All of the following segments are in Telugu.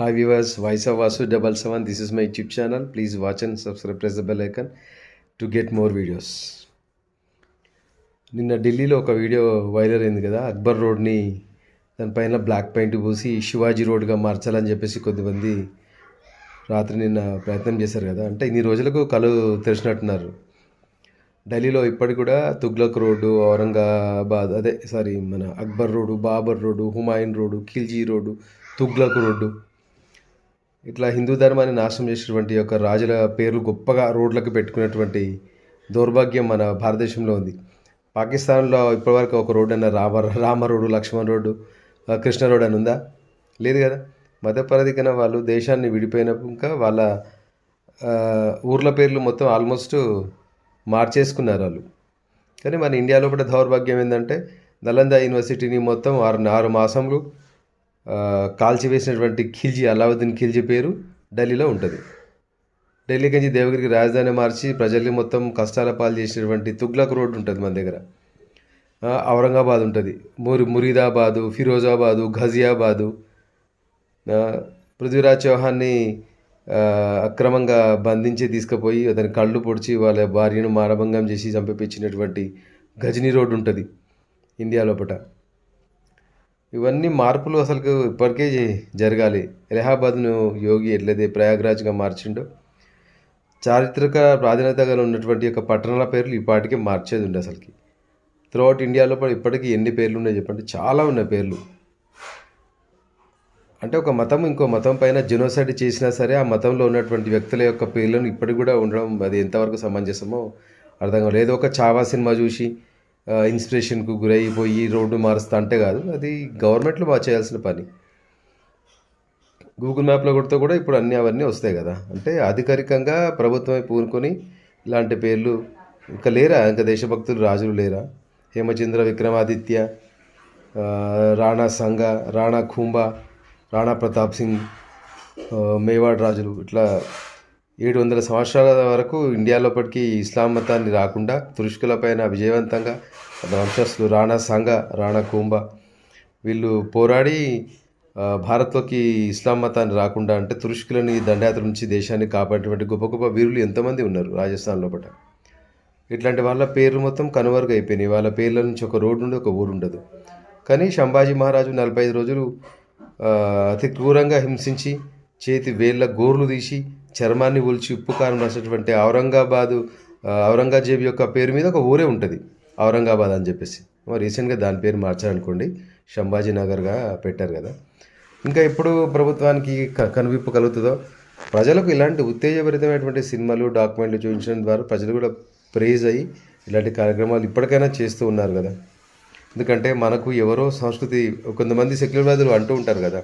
Hi viewers, Voice of Vasu 77. This is my YouTube channel. Please watch and subscribe. Press the bell icon to get more videos. నిన్న ఢిల్లీలో ఒక వీడియో వైరల్ అయింది కదా, అక్బర్ రోడ్ని దానిపైన బ్లాక్ పెయింట్ పూసి శివాజీ రోడ్గా మార్చాలని చెప్పేసి కొద్దిమంది రాత్రి నిన్న ప్రయత్నం చేశారు కదా. అంటే ఇన్ని రోజులకు కళ్ళు తెరిచినట్టున్నారు. ఢిల్లీలో ఇప్పటికి కూడా తుగ్లక్ రోడ్డు, ఔరంగాబాద్ మన Akbar road, Babur road, Humayun road, Khilji road, Tughlaq road, ఇట్లా హిందూ ధర్మాన్ని నాశనం చేసినటువంటి యొక్క రాజుల పేర్లు గొప్పగా రోడ్లకు పెట్టుకున్నటువంటి దౌర్భాగ్యం మన భారతదేశంలో ఉంది. పాకిస్తాన్లో ఇప్పటివరకు ఒక రోడ్డు అన్న Rama road, Lakshman road, Krishna road అని ఉందా? లేదు కదా. మతపరధికన వాళ్ళు దేశాన్ని విడిపోయినాక వాళ్ళ ఊర్ల పేర్లు మొత్తం ఆల్మోస్ట్ మార్చేసుకున్నారు వాళ్ళు. కానీ మన ఇండియాలో కూడా దౌర్భాగ్యం ఏంటంటే నలంద యూనివర్సిటీని మొత్తం 6 మాసంలో కాల్చివేసినటువంటి ఖిల్జీ, అలావుద్దీన్ ఖిల్జీ పేరు ఢిల్లీలో ఉంటుంది. ఢిల్లీకి నుంచి దేవగిరికి రాజధాని మార్చి ప్రజల్ని మొత్తం కష్టాల పాలు చేసినటువంటి తుగ్లక్ రోడ్డు ఉంటుంది మన దగ్గర. ఔరంగాబాద్ ఉంటుంది, మురీదాబాదు, ఫిరోజాబాదు, ఘజియాబాదు. పృథ్వీరాజ్ చౌహాన్ని అక్రమంగా బంధించి తీసుకుపోయి అతని కళ్ళు పొడిచి వాళ్ళ భార్యను మానభంగం చేసి చంపించినటువంటి గజనీ రోడ్డు ఉంటుంది ఇండియా లోపల. ఇవన్నీ మార్పులు అసలు ఇప్పటికే జరగాలి. ఎలహాబాద్ను యోగి ఎట్లయితే ప్రయాగ్రాజ్గా మార్చిండో, చారిత్రక ప్రాధాన్యత గల ఉన్నటువంటి యొక్క పట్టణాల పేర్లు ఇప్పటికే మార్చేది ఉండే. అసలుకి త్రూఅవుట్ ఇండియాలో ఇప్పటికీ ఎన్ని పేర్లు ఉన్నాయి చెప్పండి? చాలా ఉన్నాయి పేర్లు. అంటే ఒక మతం ఇంకో మతం పైన జెనోసైడ్ చేసినా సరే ఆ మతంలో ఉన్నటువంటి వ్యక్తుల యొక్క పేర్లను ఇప్పటికి కూడా ఉండడం అది ఎంతవరకు సమంజసమో అర్థం కాలేదు. ఏదో ఒక చావా సినిమా చూసి ఇన్స్పిరేషన్కు గురైపోయి రోడ్డు మారుస్తా అంటే కాదు, అది గవర్నమెంట్లో బాగా చేయాల్సిన పని. గూగుల్ మ్యాప్లో కొడితే కూడా ఇప్పుడు అవన్నీ వస్తాయి కదా. అంటే అధికారికంగా ప్రభుత్వమే పూనుకొని ఇలాంటి పేర్లు ఇంకా లేరా? ఇంకా దేశభక్తులు రాజులు లేరా? హేమచంద్ర, విక్రమాదిత్య, రాణా సంగ, రాణా ఖూంబా, రాణా ప్రతాప్ సింగ్, మేవాడ్ రాజులు, ఇట్లా 700 సంవత్సరాల వరకు ఇండియా లోపలికి ఇస్లాం మతాన్ని రాకుండా తురుష్కుల పైన విజయవంతంగా వంశస్థులు రాణా సంగ, రాణా కుంభ వీళ్ళు పోరాడి భారత్లోకి ఇస్లాం మతాన్ని రాకుండా, అంటే తురుష్కులని దండయాత్ర నుంచి దేశాన్ని కాపాడినటువంటి గొప్ప గొప్ప వీరులు ఎంతమంది ఉన్నారు రాజస్థాన్ లోపల. ఇట్లాంటి వాళ్ళ పేర్లు మొత్తం కనుమరుగు అయిపోయినాయి. వాళ్ళ పేర్ల నుంచి ఒక రోడ్డు నుండి ఒక ఊరు ఉండదు. కానీ సంభాజీ మహారాజు 45 రోజులు అతి క్రూరంగా హింసించి చేతి వేళ్ళ గోర్లు తీసి చర్మాన్ని ఒలిచి ఉప్పు కారం రాసినటువంటి ఔరంగజేబు యొక్క పేరు మీద ఒక ఊరే ఉంటుంది, ఔరంగాబాద్ అని చెప్పేసి. రీసెంట్గా దాని పేరు మార్చారనుకోండి, సంభాజీ నగర్గా పెట్టారు కదా. ఇంకా ఎప్పుడు ప్రభుత్వానికి కనువిప్పు కలుగుతుందో, ప్రజలకు ఇలాంటి ఉత్తేజభరితమైనటువంటి సినిమాలు, డాక్యుమెంట్లు చూపించడం ద్వారా ప్రజలు కూడా ప్రైజ్ అయ్యి ఇలాంటి కార్యక్రమాలు ఇప్పటికైనా చేస్తూ ఉన్నారు కదా. ఎందుకంటే మనకు ఎవరో సంస్కృతి, కొంతమంది సెక్యులర్వాదులు అంటూ ఉంటారు కదా,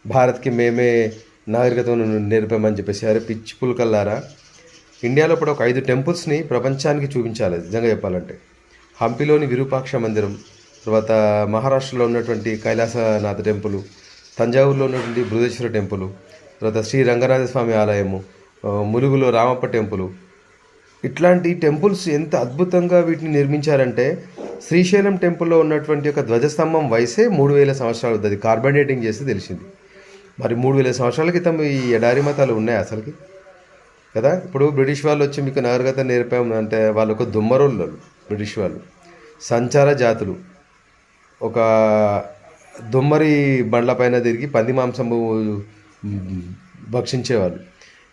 భారత్కి మేమే నాగరికతను నేర్పామని చెప్పేసి. అరే పిచ్చి పుల్కల్లారా, ఇండియాలో ఇప్పుడు ఒక 5 టెంపుల్స్ని ప్రపంచానికి చూపించాలి నిజంగా చెప్పాలంటే. హంపిలోని విరూపాక్ష మందిరం, తర్వాత మహారాష్ట్రలో ఉన్నటువంటి కైలాసనాథ టెంపుల్, తంజావూరులో ఉన్నటువంటి బృహదేశ్వర టెంపుల్, తర్వాత శ్రీ రంగనాథ స్వామి ఆలయము, ములుగులో రామప్ప టెంపుల్. ఇట్లాంటి టెంపుల్స్ ఎంత అద్భుతంగా వీటిని నిర్మించారంటే, శ్రీశైలం టెంపుల్లో ఉన్నటువంటి ఒక ధ్వజస్తంభం వయసే 3000 సంవత్సరాలు అవుతుంది. కార్బన్ డేటింగ్ చేస్తే తెలిసింది. మరి 3000 సంవత్సరాల క్రితం ఈ ఎడారి మతాలు ఉన్నాయి అసలుకి కదా. ఇప్పుడు బ్రిటిష్ వాళ్ళు వచ్చి మీకు నాగరికత నేర్పాము అంటే వాళ్ళు ఒక దుమ్మరోళ్ళు. బ్రిటిష్ వాళ్ళు సంచార జాతులు, ఒక దుమ్మరి బండ్ల పైన తిరిగి పంది మాంసము భక్షించేవాళ్ళు.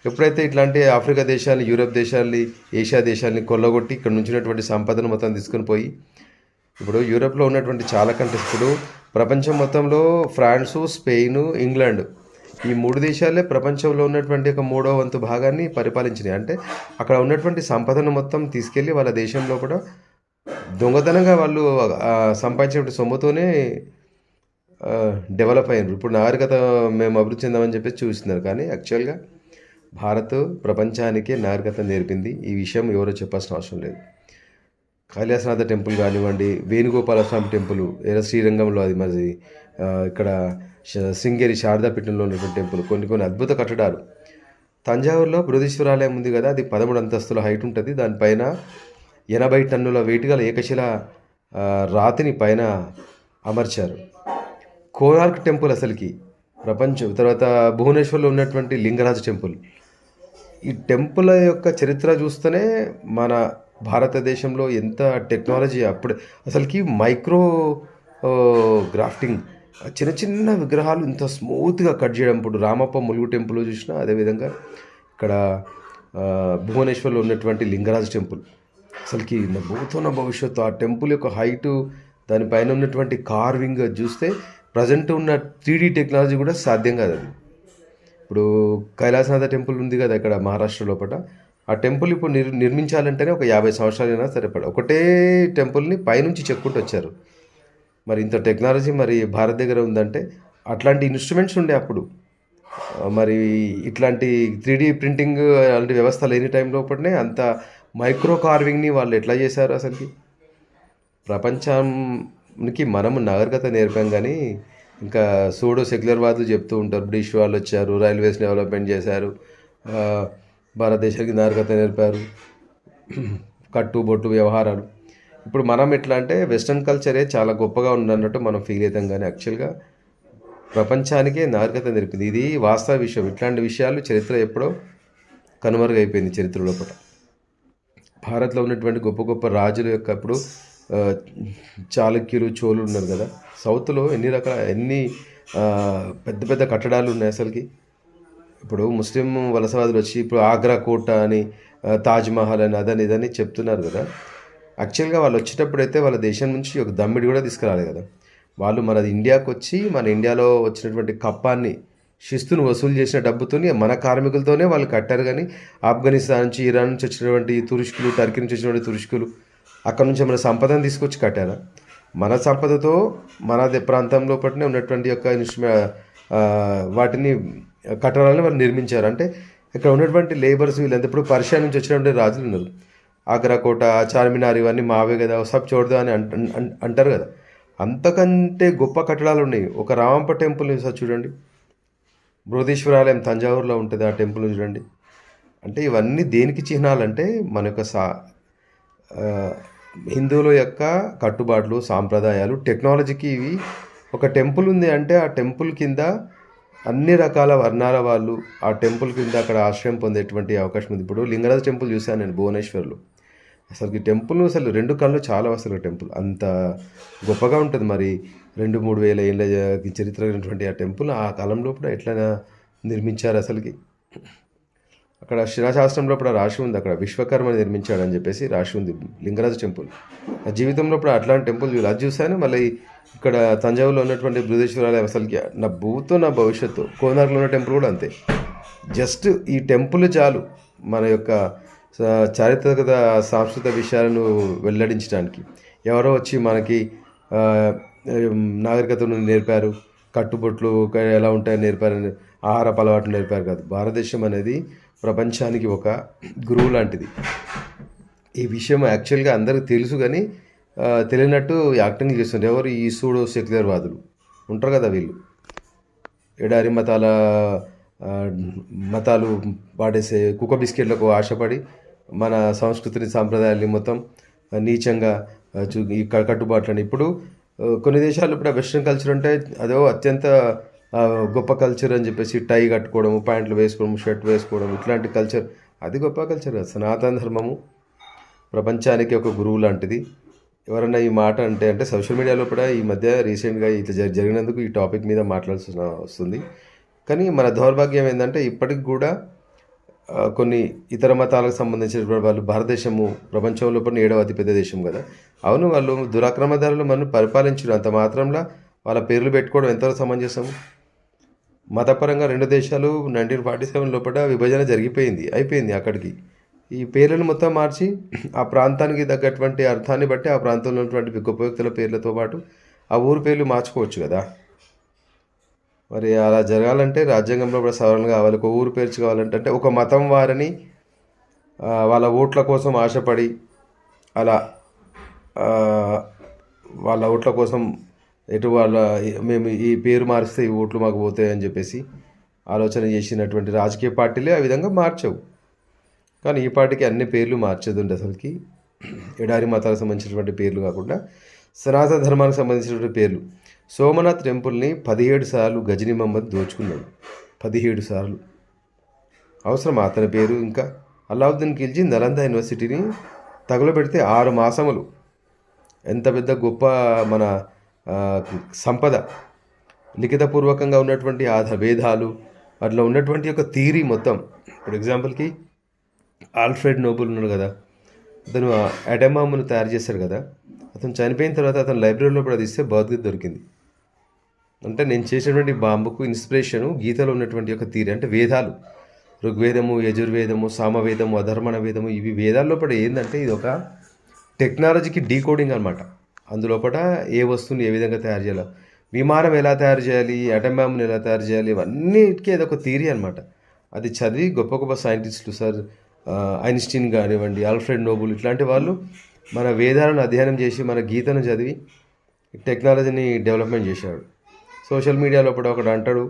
ఎప్పుడైతే ఇట్లాంటి ఆఫ్రికా దేశాలని, యూరోప్ దేశాలని, ఏషియా దేశాలని కొల్లగొట్టి ఇక్కడ నుంచినటువంటి సంపదను మొత్తం తీసుకొని పోయి, ఇప్పుడు యూరోప్లో ఉన్నటువంటి చాలా కంట్రీస్, ఇప్పుడు ప్రపంచం మొత్తంలో ఫ్రాన్సు, స్పెయిన్, ఇంగ్లాండ్ ఈ 3 దేశాలే ప్రపంచంలో ఉన్నటువంటి ఒక 3వ వంతు భాగాన్ని పరిపాలించినాయి. అంటే అక్కడ ఉన్నటువంటి సంపదను మొత్తం తీసుకెళ్ళి వాళ్ళ దేశంలో కూడా దొంగతనంగా వాళ్ళు సంపాదించిన సొమ్ముతోనే డెవలప్ అయ్యారు. ఇప్పుడు నాగరికత మేము అభివృద్ధి చెందామని చెప్పేసి చూస్తున్నారు. కానీ యాక్చువల్గా భారత్ ప్రపంచానికే నాగరికత నేర్పింది. ఈ విషయం ఎవరో చెప్పాల్సిన అవసరం లేదు. కైలాసనాథ టెంపుల్ కానివ్వండి, వేణుగోపాల స్వామి టెంపుల్ శ్రీరంగంలో, అది మరి ఇక్కడ శృంగేరి శారదాపీఠంలో ఉన్నటువంటి టెంపుల్, కొన్ని అద్భుత కట్టడాలు. తంజావూరులో బృహదీశ్వరాలయం ఉంది కదా, అది 13 అంతస్తుల హైట్ ఉంటుంది. దానిపైన 80 టన్నుల వెయిట్ గల ఏకశిల రాతిని పైన అమర్చారు. కోనార్క్ టెంపుల్ అసలుకి ప్రపంచం తర్వాత భువనేశ్వర్లో ఉన్నటువంటి లింగరాజ్ టెంపుల్. ఈ టెంపుల్ యొక్క చరిత్ర చూస్తేనే మన భారతదేశంలో ఎంత టెక్నాలజీ అప్పుడు అసలుకి మైక్రో గ్రాఫ్టింగ్ చిన్న చిన్న విగ్రహాలు ఇంత స్మూత్గా కట్ చేయడం. ఇప్పుడు రామప్ప ములుగు టెంపుల్ చూసినా అదేవిధంగా ఇక్కడ భువనేశ్వర్లో ఉన్నటువంటి లింగరాజ్ టెంపుల్ అసలుకి నవ్వుతున్న భవిష్యత్తు ఆ టెంపుల్ యొక్క హైటు దానిపైన ఉన్నటువంటి కార్వింగ్ చూస్తే ప్రజెంట్ ఉన్న 3D టెక్నాలజీ కూడా సాధ్యం కాదు అది. ఇప్పుడు కైలాసనాథ టెంపుల్ ఉంది కదా ఇక్కడ మహారాష్ట్ర లోపల, ఆ టెంపుల్ ఇప్పుడు నిర్మించాలంటేనే ఒక 50 సంవత్సరాలైనా సరిపడ ఒకటే టెంపుల్ని పైనుంచి చెక్కుంటూ వచ్చారు. మరి ఇంత టెక్నాలజీ మరి భారత్ దగ్గర ఉందంటే అట్లాంటి ఇన్స్ట్రుమెంట్స్ ఉండే అప్పుడు. మరి ఇట్లాంటి 3D ప్రింటింగ్ అలాంటి వ్యవస్థ లేని టైం లోపలనే అంత మైక్రో కార్వింగ్ని వాళ్ళు ఎట్లా చేశారు అసలుకి. ప్రపంచానికి మనము నాగరికత నేర్పాం కానీ ఇంకా సూడో సెక్యులర్ వాదులు చెప్తూ ఉంటారు బ్రిటిష్ వాళ్ళు వచ్చారు, రైల్వేస్ డెవలప్మెంట్ చేశారు, భారతదేశానికి నాగరికత నేర్పారు, కట్టుబొట్టు వ్యవహారాలు. ఇప్పుడు మనం ఎట్లా అంటే వెస్ట్రన్ కల్చరే చాలా గొప్పగా ఉందన్నట్టు మనం ఫీల్ అవుతాం కానీ యాక్చువల్గా ప్రపంచానికే నాగరికత నేర్పింది. ఇది వాస్తవ విషయం. ఇట్లాంటి విషయాలు చరిత్ర ఎప్పుడో కనుమరుగైపోయింది చరిత్ర లోపల. భారత్లో ఉన్నటువంటి గొప్ప గొప్ప రాజుల యొక్క ఇప్పుడు చాళుక్యులు చోళులు ఉన్నారు కదా, సౌత్లో ఎన్ని పెద్ద పెద్ద కట్టడాలు ఉన్నాయి అసలుకి. ఇప్పుడు ముస్లిం వలసవాదులు వచ్చి ఇప్పుడు ఆగ్రా కోట అని తాజ్మహల్ అని అదని ఇదని చెప్తున్నారు కదా. యాక్చువల్గా వాళ్ళు వచ్చేటప్పుడు అయితే వాళ్ళ దేశం నుంచి ఒక దమ్మిడి కూడా తీసుకురాలి కదా. వాళ్ళు మన ఇండియాకు వచ్చి మన ఇండియాలో వచ్చినటువంటి కప్పాన్ని శిస్తును వసూలు చేసిన డబ్బుతోని మన కార్మికులతోనే వాళ్ళు కట్టారు. కానీ ఆఫ్ఘనిస్తాన్ నుంచి ఇరాన్ నుంచి వచ్చినటువంటి తురుష్కులు, టర్కీ నుంచి వచ్చినటువంటి తురుష్కులు అక్కడ నుంచి మన సంపదను తీసుకొచ్చి కట్టారా? మన సంపదతో మన ప్రాంతంలో పట్టిన ఉన్నటువంటి యొక్క వాటిని కట్టడాలను వాళ్ళు నిర్మించారు. అంటే ఇక్కడ ఉన్నటువంటి లేబర్స్ వీళ్ళంతా ఇప్పుడు పర్షియా నుంచి వచ్చినటువంటి రాజులు ఉన్నారు. ఆగ్రా కోట, చార్మినార్ ఇవన్నీ మావే కదా, సబ్ చూడదా అని అంటారు కదా. అంతకంటే గొప్ప కట్టడాలు ఉన్నాయి. ఒక రామంప టెంపుల్ చూడండి, బృహదీశ్వరాలయం తంజావూరులో ఉంటుంది, ఆ టెంపుల్ చూడండి. అంటే ఇవన్నీ దేనికి చిహ్నాలంటే మన యొక్క హిందువుల యొక్క కట్టుబాట్లు, సాంప్రదాయాలు, టెక్నాలజీకి ఇవి. ఒక టెంపుల్ ఉంది అంటే ఆ టెంపుల్ కింద అన్ని రకాల వర్ణాల వాళ్ళు ఆ టెంపుల్ కింద అక్కడ ఆశ్రయం పొందేటువంటి అవకాశం ఉంది. ఇప్పుడు లింగరాజ్ టెంపుల్ చూశాను నేను భువనేశ్వర్లో. అసలు ఈ టెంపుల్ అసలు 2 కళ్ళు చాలా అసలు టెంపుల్ అంత గొప్పగా ఉంటుంది. మరి 2-3 వేల ఏళ్ళ చరిత్ర అయినటువంటి ఆ టెంపుల్ ఆ కాలంలో కూడా ఎట్లా నిర్మించారు అసలుకి. అక్కడ శిలాశాస్త్రంలో కూడా రాసి ఉంది, అక్కడ విశ్వకర్మ నిర్మించాడని చెప్పేసి రాసి ఉంది లింగరాజు టెంపుల్. ఆ జీవితంలో కూడా అట్లాంటి టెంపుల్ అది చూశాను. మళ్ళీ ఇక్కడ తంజావూరులో ఉన్నటువంటి బృహదీశ్వరాలయం అసలుకి నా భూతో నా భవిష్యత్తు. కోనార్క్లో ఉన్న టెంపుల్ కూడా అంతే. జస్ట్ ఈ టెంపుల్ చాలు మన యొక్క చారిత్రక సాంస్కృతిక విషయాలను వెల్లడించడానికి. ఎవరో వచ్చి మనకి నాగరికతను నేర్పారు, కట్టుబొట్లు ఎలా ఉంటాయని నేర్పారు, ఆహారపు అలవాటు నేర్పారు కాదు. భారతదేశం అనేది ప్రపంచానికి ఒక గురువు లాంటిది. ఈ విషయం యాక్చువల్గా అందరికీ తెలుసు కానీ తెలియనట్టు యాక్టింగ్ చేస్తుంటారు. ఎవరు ఈ సూడో సెక్యులర్ వాదులు ఉంటారు కదా, వీళ్ళు ఎడారి మతాలు పాడేసే కుక్క బిస్కెట్లకు ఆశపడి మన సంస్కృతిని, సాంప్రదాయాల్ని మొత్తం నీచంగా ఈ కట్టుబాట్లని. ఇప్పుడు కొన్ని దేశాలు ఇప్పుడు వెస్ట్రన్ కల్చర్ అంటే అదో అత్యంత గొప్ప కల్చర్ అని చెప్పేసి టై కట్టుకోవడం, ప్యాంట్లు వేసుకోవడం, షర్ట్ వేసుకోవడం, ఇట్లాంటి కల్చర్ అది గొప్ప కల్చర్ కాదు. సనాతన ధర్మము ప్రపంచానికి ఒక గురువు లాంటిది. ఎవరన్నా ఈ మాట అంటే సోషల్ మీడియాలో కూడా ఈ మధ్య రీసెంట్గా ఇట్లా జరిగినందుకు ఈ టాపిక్ మీద మాట్లాడాల్సి వస్తుంది. కానీ మన దౌర్భాగ్యం ఏంటంటే ఇప్పటికి కూడా కొన్ని ఇతర మతాలకు సంబంధించినటువంటి వాళ్ళు, భారతదేశము ప్రపంచంలో పడిన 7వ అతిపెద్ద దేశం కదా. అవును, వాళ్ళు దురాక్రమదారులు మనం పరిపాలించడం అంత మాత్రంలో వాళ్ళ పేర్లు పెట్టుకోవడం ఎంతవరకు సమంజసము. మతపరంగా 2 దేశాలు 1947 లోపల విభజన అయిపోయింది. అక్కడికి ఈ పేర్లను మొత్తం మార్చి ఆ ప్రాంతానికి తగ్గటువంటి అర్థాన్ని బట్టి ఆ ప్రాంతంలో ఉన్నటువంటి గొప్ప వ్యక్తుల పేర్లతో పాటు ఆ ఊరు పేర్లు మార్చుకోవచ్చు కదా. మరి అలా జరగాలంటే రాజ్యాంగంలో కూడా సవరణ కావాలి. ఒక ఊరు పేర్చి కావాలంటే ఒక మతం వారిని వాళ్ళ ఓట్ల కోసం ఆశపడి అలా వాళ్ళ ఓట్ల కోసం మేము ఈ పేరు మారిస్తే ఈ ఓట్లు మాకు పోతాయి అని చెప్పేసి ఆలోచన చేసినటువంటి రాజకీయ పార్టీలే ఆ విధంగా మార్చవు. కానీ ఈ పార్టీకి అన్ని పేర్లు మార్చేది అసలుకి. ఎడారి మతాలకు సంబంధించినటువంటి పేర్లు కాకుండా సనాతన ధర్మానికి సంబంధించినటువంటి పేర్లు. సోమనాథ్ టెంపుల్ని 17 సార్లు గజనీ మహమ్మద్ దోచుకున్నాడు. 17 సార్లు. అవసరమా అతని పేరు? ఇంకా అలావుద్దీన్ ఖిల్జీ నలంద యూనివర్సిటీని తగులబెడితే 6 మాసములు. ఎంత పెద్ద గొప్ప మన ఆ, సంపద, లిఖితపూర్వకంగా ఉన్నటువంటి వేదాలు, అట్లా ఉన్నటువంటి ఒక థీరీ మొత్తం. ఇప్పుడు ఎగ్జాంపుల్కి ఆల్ఫ్రెడ్ నోబుల్ ఉన్నాడు కదా, అతను అటమ్ బాంబును తయారు చేశాడు కదా, అతను చనిపోయిన తర్వాత అతను లైబ్రరీలో కూడా తీస్తే భగవద్గీత దొరికింది. అంటే నేను చేసినటువంటి బాంబుకు ఇన్స్పిరేషను గీతలో ఉన్నటువంటి ఒక థీరీ, అంటే వేదాలు, ఋగ్వేదము, యజుర్వేదము, సామవేదము, అధర్మణ వేదము, ఇవి వేదాల్లో కూడా ఏంటంటే ఇది ఒక టెక్నాలజీకి డీకోడింగ్ అనమాట. అందులోపట ఏ వస్తువుని ఏ విధంగా తయారు చేయాలి, విమానం ఎలా తయారు చేయాలి, అటమ్ బాంబుని ఎలా తయారు చేయాలి, ఇవన్నిటికీ అదొక థీరీ అనమాట. అది చదివి గొప్ప గొప్ప సైంటిస్టులు సార్ ఐన్స్టీన్ కానివ్వండి, ఆల్ఫ్రెడ్ నోబుల్ ఇట్లాంటి వాళ్ళు మన వేదాలను అధ్యయనం చేసి మన గీతను చదివి టెక్నాలజీని డెవలప్మెంట్ చేశాడు. సోషల్ మీడియాలో కూడా ఒకడు అంటాడు,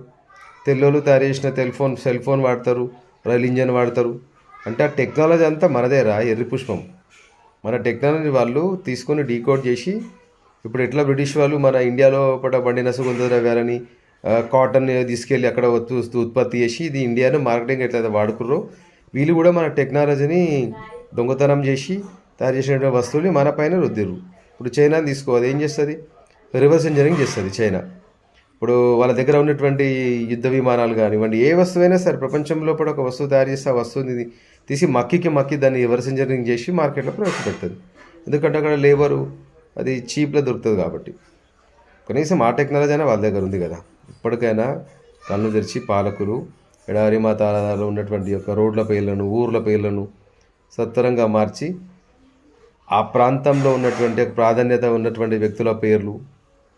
తెల్లోళ్ళు తయారు చేసిన సెల్ ఫోన్ వాడతారు, రైల్ ఇంజన్ వాడతారు. అంటే ఆ టెక్నాలజీ అంతా మనదేరా, ఎర్రి పుష్పం. మన టెక్నాలజీ వాళ్ళు తీసుకొని డీకోడ్ చేసి, ఇప్పుడు ఎట్లా బ్రిటిష్ వాళ్ళు మన ఇండియాలో పండిన సుగంధ ద్రవ్యాలని కాటన్ తీసుకెళ్ళి అక్కడ ఉత్పత్తి చేసి ఇది ఇండియాను మార్కెటింగ్ ఎట్లయితే వాడుకుర్రో, వీళ్ళు కూడా మన టెక్నాలజీని దొంగతనం చేసి తయారు చేసినటువంటి వస్తువుని మన పైన రుద్దిరు. ఇప్పుడు చైనాని తీసుకో, అది ఏం చేస్తుంది, రివర్స్ ఇంజనీరింగ్ చేస్తుంది చైనా. ఇప్పుడు వాళ్ళ దగ్గర ఉన్నటువంటి యుద్ధ విమానాలు కానివ్వండి, ఏ వస్తువైనా సరే ప్రపంచంలో కూడా ఒక వస్తువు తయారు చేస్తే ఆ వస్తువుని తీసి మక్కి దాన్ని రివర్స్ ఇంజనీరింగ్ చేసి మార్కెట్లో ప్రవేశపెడుతుంది. ఎందుకంటే అక్కడ లేబరు అది చీప్లో దొరుకుతుంది కాబట్టి. కనీసం ఆ టెక్నాలజీ అయినా వాళ్ళ దగ్గర ఉంది కదా. ఇప్పటికైనా కన్ను తెరిచి పాలకులు ఎడారి మాతాలలో ఉన్నటువంటి యొక్క రోడ్ల పేర్లను, ఊర్ల పేర్లను సత్వరంగా మార్చి ఆ ప్రాంతంలో ఉన్నటువంటి ప్రాధాన్యత ఉన్నటువంటి వ్యక్తుల పేర్లు,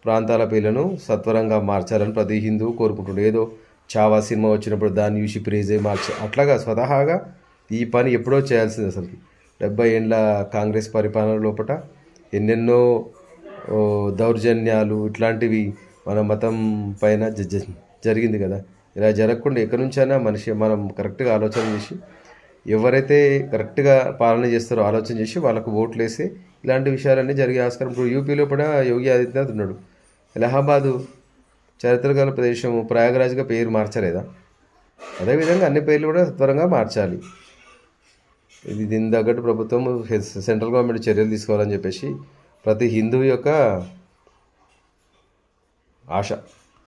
ప్రాంతాల పేర్లను సత్వరంగా మార్చాలని ప్రతి హిందువు కోరుకుంటుండే. ఏదో చావా సినిమా వచ్చినప్పుడు దాన్ని చూసి ప్రేజే అట్లాగా స్వతహాగా ఈ పని ఎప్పుడో చేయాల్సింది. అసలు 70 ఏండ్ల కాంగ్రెస్ పరిపాలన లోపల ఎన్నెన్నో దౌర్జన్యాలు ఇట్లాంటివి మన మతం పైన జరిగింది కదా. ఇలా జరగకుండా ఎక్కడి నుంచైనా మనం కరెక్ట్గా ఆలోచన చేసి, ఎవరైతే కరెక్ట్గా పాలన చేస్తారో ఆలోచన చేసి వాళ్ళకు ఓట్లు వేసి ఇలాంటి విషయాలన్నీ జరిగే ఆస్కారం. ఇప్పుడు యూపీలో కూడా యోగి ఆదిత్యనాథ్ ఉన్నాడు. అలహాబాదు చరిత్రగల ప్రదేశం ప్రయాగరాజ్గా పేరు మార్చలేదా? అదేవిధంగా అన్ని పేర్లు కూడా త్వరగా మార్చాలి. దీని తగ్గట్టు ప్రభుత్వం సెంట్రల్ గవర్నమెంట్ చర్యలు తీసుకోవాలని చెప్పేసి ప్రతి హిందువు యొక్క ఆశ.